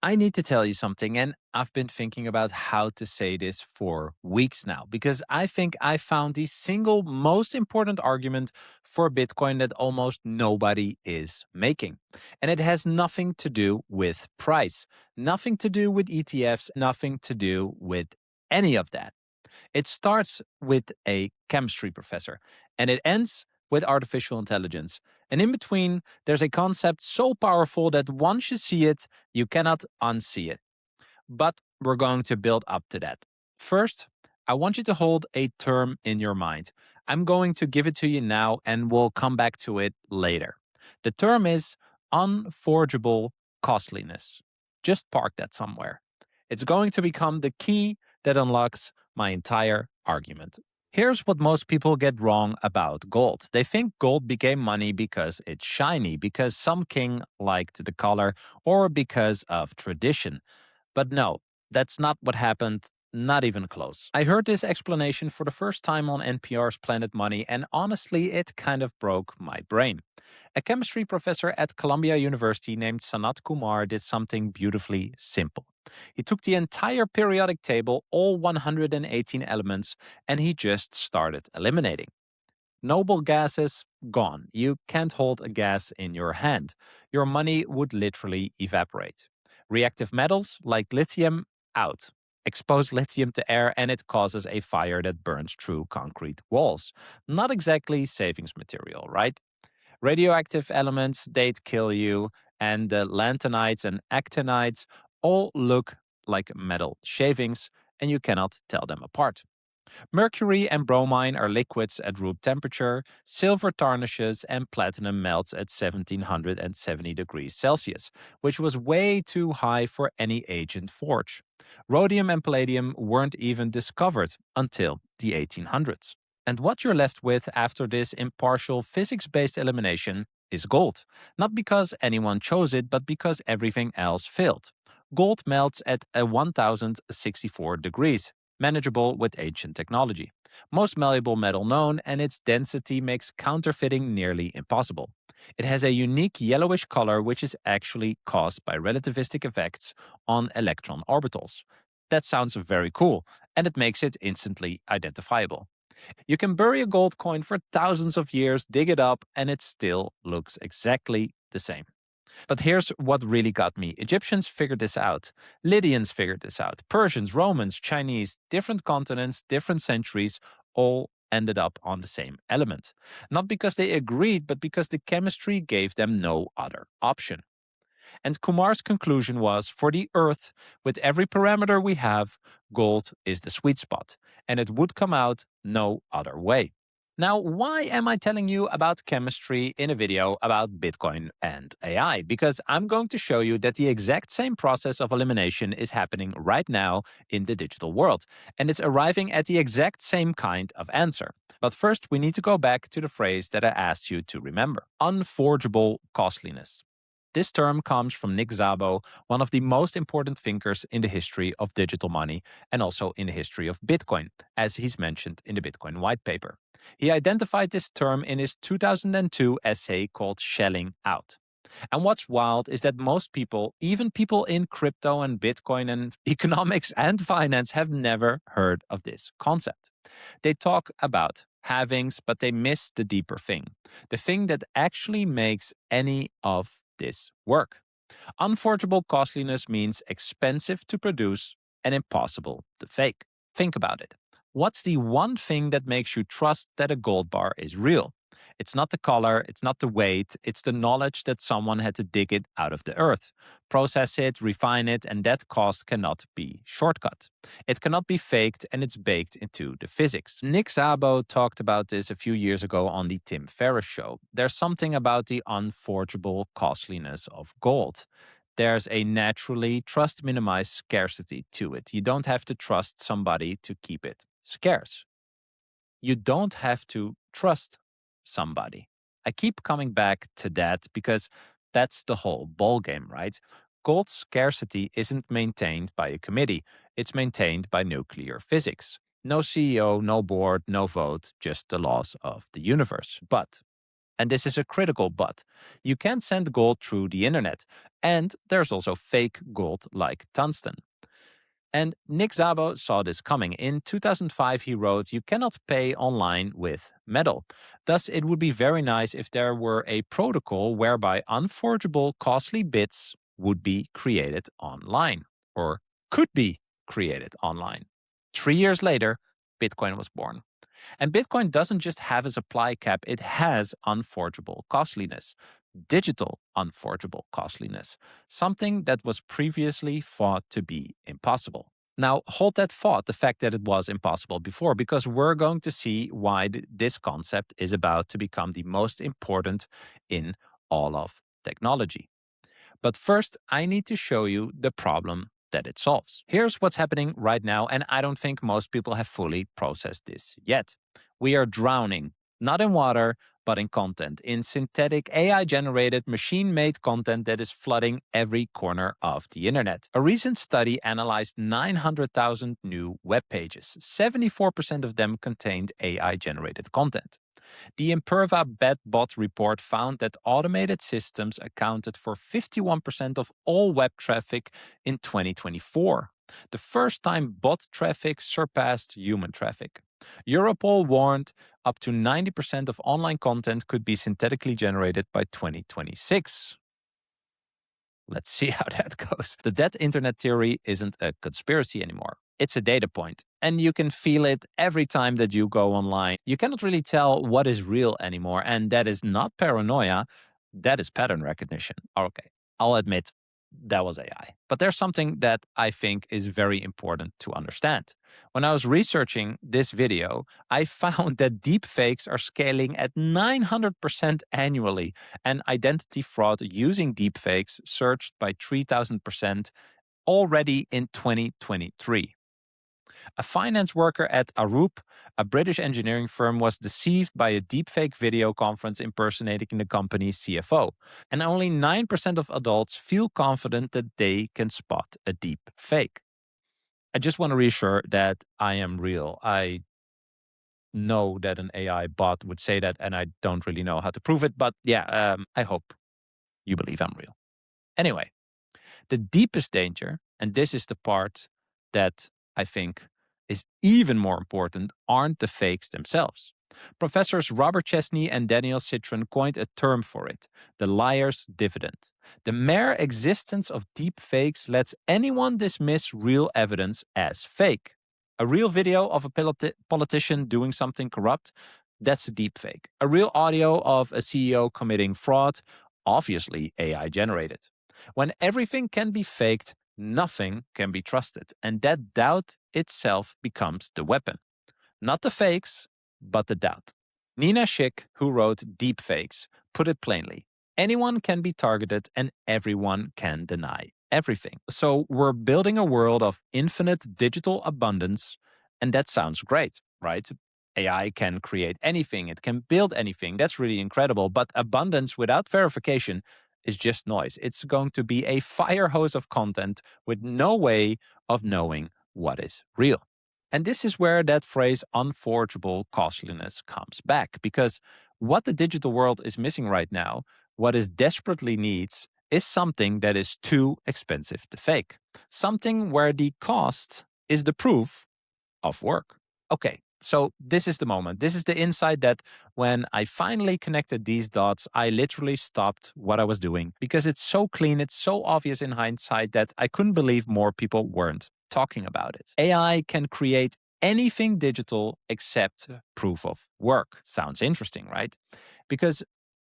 I need to tell you something, and I've been thinking about how to say this for weeks now because I think I found the single most important argument for Bitcoin that almost nobody is making. And it has nothing to do with price, nothing to do with ETFs, nothing to do with any of that. It starts with a chemistry professor and it ends with artificial intelligence. And in between, there's a concept so powerful that once you see it, you cannot unsee it. But we're going to build up to that. First, I want you to hold a term in your mind. I'm going to give it to you now and we'll come back to it later. The term is unforgeable costliness. Just park that somewhere. It's going to become the key that unlocks my entire argument. Here's what most people get wrong about gold. They think gold became money because it's shiny, because some king liked the color, or because of tradition. But no, that's not what happened, not even close. I heard this explanation for the first time on NPR's Planet Money, and honestly, it kind of broke my brain. A chemistry professor at Columbia University named Sanat Kumar did something beautifully simple. He took the entire periodic table, all 118 elements, and he just started eliminating. Noble gases, gone. You can't hold a gas in your hand. Your money would literally evaporate. Reactive metals, like lithium, out. Expose lithium to air and it causes a fire that burns through concrete walls. Not exactly savings material, right? Radioactive elements, they'd kill you, and the lanthanides and actinides all look like metal shavings, and you cannot tell them apart. Mercury and bromine are liquids at room temperature, silver tarnishes, and platinum melts at 1770 degrees Celsius, which was way too high for any ancient forge. Rhodium and palladium weren't even discovered until the 1800s. And what you're left with after this impartial physics based elimination is gold. Not because anyone chose it, but because everything else failed. Gold melts at a 1064 degrees, manageable with ancient technology. Most malleable metal known, and its density makes counterfeiting nearly impossible. It has a unique yellowish color, which is actually caused by relativistic effects on electron orbitals. That sounds very cool, and it makes it instantly identifiable. You can bury a gold coin for thousands of years, dig it up, and it still looks exactly the same. But here's what really got me. Egyptians figured this out. Lydians figured this out. Persians, Romans, Chinese, different continents, different centuries, all ended up on the same element. Not because they agreed, but because the chemistry gave them no other option. And Kumar's conclusion was, for the Earth, with every parameter we have, gold is the sweet spot, and it would come out no other way. Now, why am I telling you about chemistry in a video about Bitcoin and AI? Because I'm going to show you that the exact same process of elimination is happening right now in the digital world, and it's arriving at the exact same kind of answer. But first, we need to go back to the phrase that I asked you to remember: unforgeable costliness. This term comes from Nick Szabo, one of the most important thinkers in the history of digital money and also in the history of Bitcoin, as he's mentioned in the Bitcoin white paper. He identified this term in his 2002 essay called Shelling Out. And what's wild is that most people, even people in crypto and Bitcoin and economics and finance, have never heard of this concept. They talk about halvings, but they miss the deeper thing, the thing that actually makes any of this work. Unforgeable costliness means expensive to produce and impossible to fake. Think about it. What's the one thing that makes you trust that a gold bar is real? It's not the color, it's not the weight, it's the knowledge that someone had to dig it out of the earth, process it, refine it, and that cost cannot be shortcut. It cannot be faked, and it's baked into the physics. Nick Szabo talked about this a few years ago on the Tim Ferriss show. There's something about the unforgeable costliness of gold. There's a naturally trust minimized scarcity to it. You don't have to trust somebody to keep it scarce. You don't have to trust somebody. I keep coming back to that because that's the whole ball game, right? Gold scarcity isn't maintained by a committee. It's maintained by nuclear physics. No CEO, no board, no vote, just the laws of the universe. But And this is a critical but. You can send gold through the internet. And there's also fake gold like tungsten. And Nick Szabo saw this coming. In 2005, he wrote, "You cannot pay online with metal. Thus, it would be very nice if there were a protocol whereby unforgeable, costly bits would be created online, or could be created online." 3 years later, Bitcoin was born. And Bitcoin doesn't just have a supply cap, it has unforgeable costliness, digital unforgeable costliness, something that was previously thought to be impossible. Now, hold that thought, the fact that it was impossible before, because we're going to see why this concept is about to become the most important in all of technology. But first, I need to show you the problem that it solves. Here's what's happening right now, and I don't think most people have fully processed this yet. We are drowning, not in water, but in content, in synthetic AI-generated, machine-made content that is flooding every corner of the internet. A recent study analyzed 900,000 new web pages. 74% of them contained AI-generated content. The Imperva BetBot report found that automated systems accounted for 51% of all web traffic in 2024, the first time bot traffic surpassed human traffic. Europol warned up to 90% of online content could be synthetically generated by 2026. Let's see how that goes. The dead internet theory isn't a conspiracy anymore. It's a data point, and you can feel it every time that you go online. You cannot really tell what is real anymore, and that is not paranoia, that is pattern recognition. Okay, I'll admit that was AI. But there's something that I think is very important to understand. When I was researching this video, I found that deepfakes are scaling at 900% annually, and identity fraud using deepfakes surged by 3,000% already in 2023. A finance worker at Arup, a British engineering firm, was deceived by a deepfake video conference impersonating the company's CFO. And only 9% of adults feel confident that they can spot a deep fake. I just want to reassure that I am real. I know that an AI bot would say that, and I don't really know how to prove it. But yeah, I hope you believe I'm real. Anyway, the deepest danger, and this is the part that I think is even more important, aren't the fakes themselves. Professors Robert Chesney and Daniel Citron coined a term for it, the liar's dividend. The mere existence of deep fakes lets anyone dismiss real evidence as fake. A real video of a politician doing something corrupt, that's a deep fake. A real audio of a CEO committing fraud, obviously AI generated. When everything can be faked, nothing can be trusted, and that doubt itself becomes the weapon. Not the fakes, but the doubt. Nina Schick, who wrote Deepfakes, put it plainly. Anyone can be targeted and everyone can deny everything. So we're building a world of infinite digital abundance, and that sounds great, right? AI can create anything, it can build anything. That's really incredible, but abundance without verification is just noise. It's going to be a fire hose of content with no way of knowing what is real. And this is where that phrase unforgeable costliness comes back, because what the digital world is missing right now, what it desperately needs, is something that is too expensive to fake. Something where the cost is the proof of work. Okay, so this is the moment. This is the insight that when I finally connected these dots, I literally stopped what I was doing because it's so clean, it's so obvious in hindsight that I couldn't believe more people weren't talking about it. AI can create anything digital except proof of work. Sounds interesting, right? Because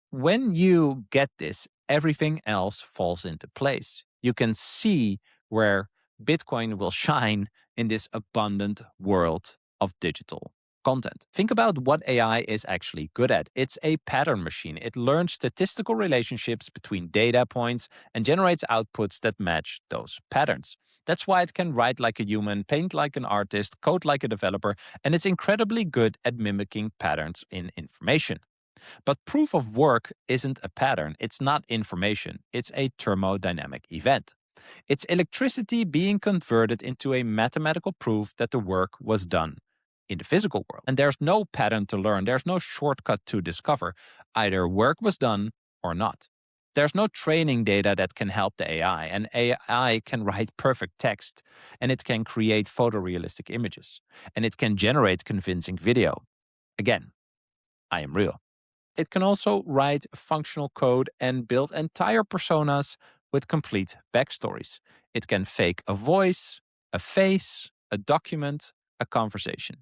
when you get this, everything else falls into place. You can see where Bitcoin will shine in this abundant world of digital content. Think about what AI is actually good at. It's a pattern machine. It learns statistical relationships between data points and generates outputs that match those patterns. That's why it can write like a human, paint like an artist, code like a developer, and it's incredibly good at mimicking patterns in information. But proof of work isn't a pattern, it's not information, it's a thermodynamic event. It's electricity being converted into a mathematical proof that the work was done in the physical world. And there's no pattern to learn, there's no shortcut to discover. Either work was done or not. There's no training data that can help the AI, and AI can write perfect text, and it can create photorealistic images, and it can generate convincing video. Again, I am real. It can also write functional code and build entire personas with complete backstories. It can fake a voice, a face, a document, a conversation.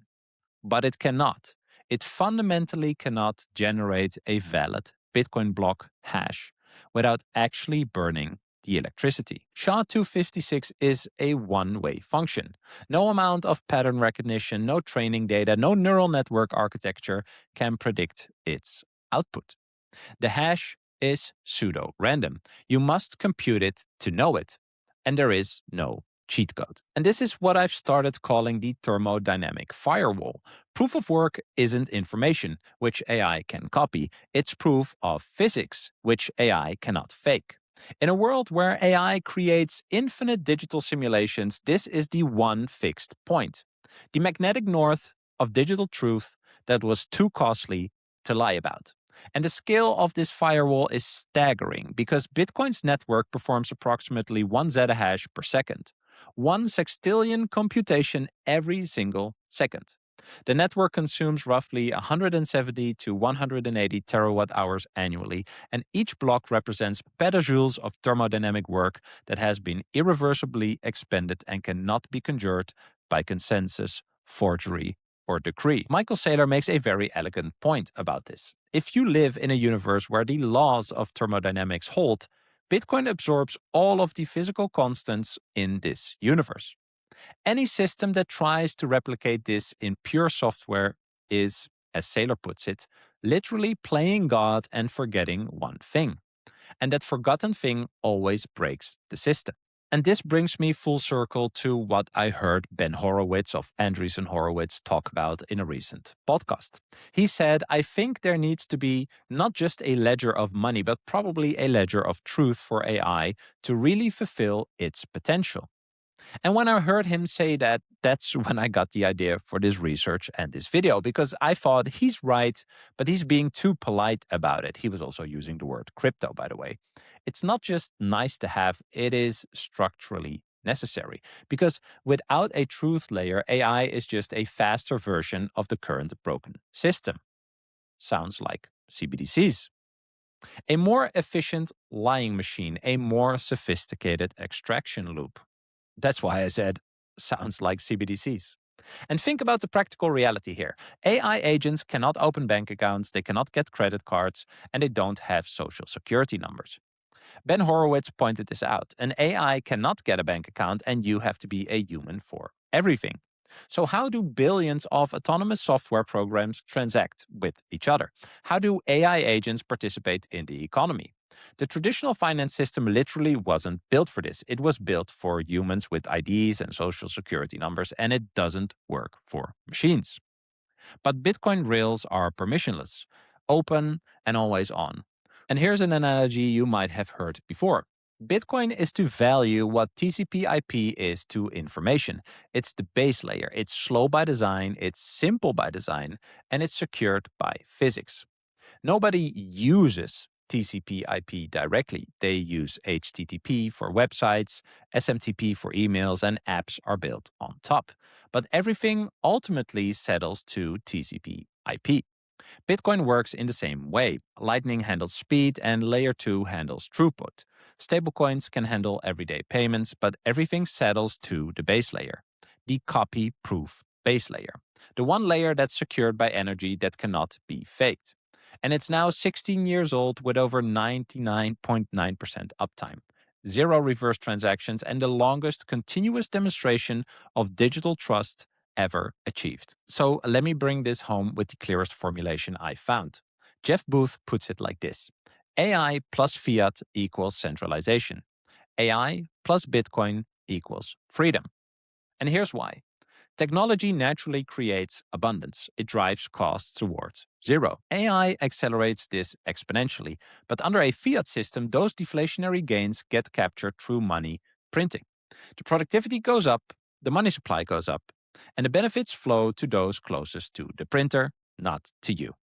But it cannot. It fundamentally cannot generate a valid Bitcoin block hash without actually burning the electricity. SHA-256 is a one-way function. No amount of pattern recognition, no training data, no neural network architecture can predict its output. The hash is pseudo-random. You must compute it to know it. And there is no cheat code. And this is what I've started calling the thermodynamic firewall. Proof of work isn't information, which AI can copy. It's proof of physics, which AI cannot fake. In a world where AI creates infinite digital simulations, this is the one fixed point. The magnetic north of digital truth that was too costly to lie about. And the scale of this firewall is staggering because Bitcoin's network performs approximately 1 zettahash per second. 1 sextillion computation every single second. The network consumes roughly 170 to 180 terawatt hours annually, and each block represents petajoules of thermodynamic work that has been irreversibly expended and cannot be conjured by consensus, forgery, or decree. Michael Saylor makes a very elegant point about this. If you live in a universe where the laws of thermodynamics hold, Bitcoin absorbs all of the physical constants in this universe. Any system that tries to replicate this in pure software is, as Saylor puts it, literally playing God and forgetting one thing. And that forgotten thing always breaks the system. And this brings me full circle to what I heard Ben Horowitz of Andreessen Horowitz talk about in a recent podcast. He said, I think there needs to be not just a ledger of money, but probably a ledger of truth for AI to really fulfill its potential. And when I heard him say that, that's when I got the idea for this research and this video, because I thought he's right, but he's being too polite about it. He was also using the word crypto, by the way. It's not just nice to have, it is structurally necessary. Because without a truth layer, AI is just a faster version of the current broken system. Sounds like CBDCs. A more efficient lying machine, a more sophisticated extraction loop. That's why I said, sounds like CBDCs. And think about the practical reality here. AI agents cannot open bank accounts, they cannot get credit cards, and they don't have social security numbers. Ben Horowitz pointed this out. An AI cannot get a bank account, and you have to be a human for everything. So how do billions of autonomous software programs transact with each other? How do AI agents participate in the economy? The traditional finance system literally wasn't built for this. It was built for humans with IDs and social security numbers, and it doesn't work for machines. But Bitcoin rails are permissionless, open, and always on. And here's an analogy you might have heard before. Bitcoin is to value what TCP/IP is to information. It's the base layer. It's slow by design, it's simple by design, and it's secured by physics. Nobody uses TCP/IP directly. They use HTTP for websites, SMTP for emails, and apps are built on top. But everything ultimately settles to TCP/IP. Bitcoin works in the same way. Lightning handles speed and Layer 2 handles throughput. Stablecoins can handle everyday payments, but everything settles to the base layer, the copy-proof base layer, the one layer that's secured by energy that cannot be faked. And it's now 16 years old with over 99.9% uptime, 0 reverse transactions, and the longest continuous demonstration of digital trust ever achieved. So let me bring this home with the clearest formulation I found. Jeff Booth puts it like this: AI plus fiat equals centralization. AI plus Bitcoin equals freedom. And here's why. Technology naturally creates abundance. It drives costs towards zero. AI accelerates this exponentially, but under a fiat system, those deflationary gains get captured through money printing. The productivity goes up, the money supply goes up, and the benefits flow to those closest to the printer, not to you.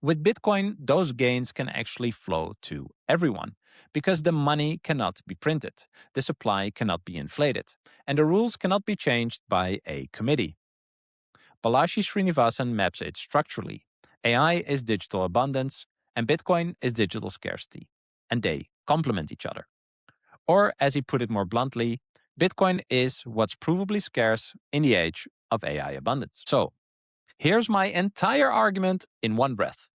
With Bitcoin, those gains can actually flow to everyone because the money cannot be printed, the supply cannot be inflated, and the rules cannot be changed by a committee. Balaji Srinivasan maps it structurally. AI is digital abundance, and Bitcoin is digital scarcity, and they complement each other. Or, as he put it more bluntly, Bitcoin is what's provably scarce in the age of AI abundance. So, here's my entire argument in one breath.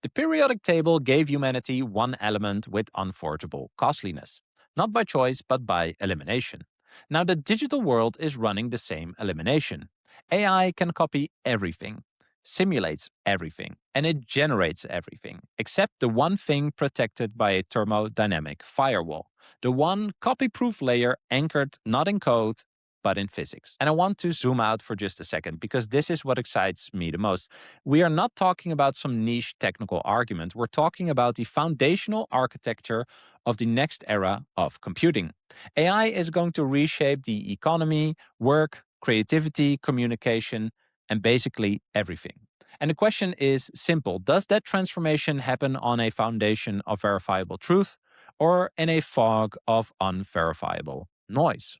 The periodic table gave humanity one element with unforgeable costliness, not by choice but by elimination. Now the digital world is running the same elimination. AI can copy everything, simulates everything, and it generates everything, except the one thing protected by a thermodynamic firewall, the one copy-proof layer anchored not in code, but in physics. And I want to zoom out for just a second because this is what excites me the most. We are not talking about some niche technical argument. We're talking about the foundational architecture of the next era of computing. AI is going to reshape the economy, work, creativity, communication, and basically everything. And the question is simple. Does that transformation happen on a foundation of verifiable truth or in a fog of unverifiable noise?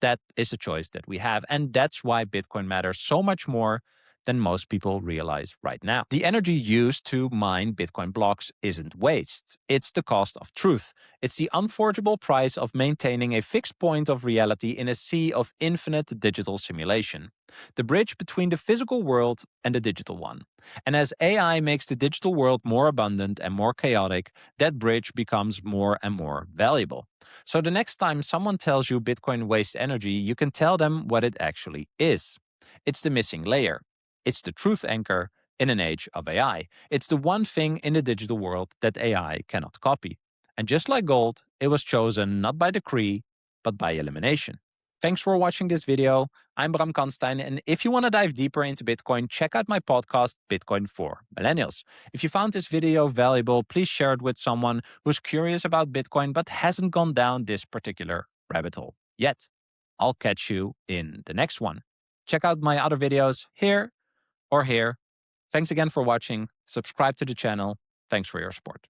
That is a choice that we have. And that's why Bitcoin matters so much more than most people realize right now. The energy used to mine Bitcoin blocks isn't waste. It's the cost of truth. It's the unforgeable price of maintaining a fixed point of reality in a sea of infinite digital simulation. The bridge between the physical world and the digital one. And as AI makes the digital world more abundant and more chaotic, that bridge becomes more and more valuable. So the next time someone tells you Bitcoin wastes energy, you can tell them what it actually is. It's the missing layer. It's the truth anchor in an age of AI. It's the one thing in the digital world that AI cannot copy. And just like gold, it was chosen not by decree, but by elimination. Thanks for watching this video. I'm Bram Kanstein, and if you want to dive deeper into Bitcoin, check out my podcast, Bitcoin for Millennials. If you found this video valuable, please share it with someone who's curious about Bitcoin but hasn't gone down this particular rabbit hole yet. I'll catch you in the next one. Check out my other videos here or here. Thanks again for watching. Subscribe to the channel. Thanks for your support.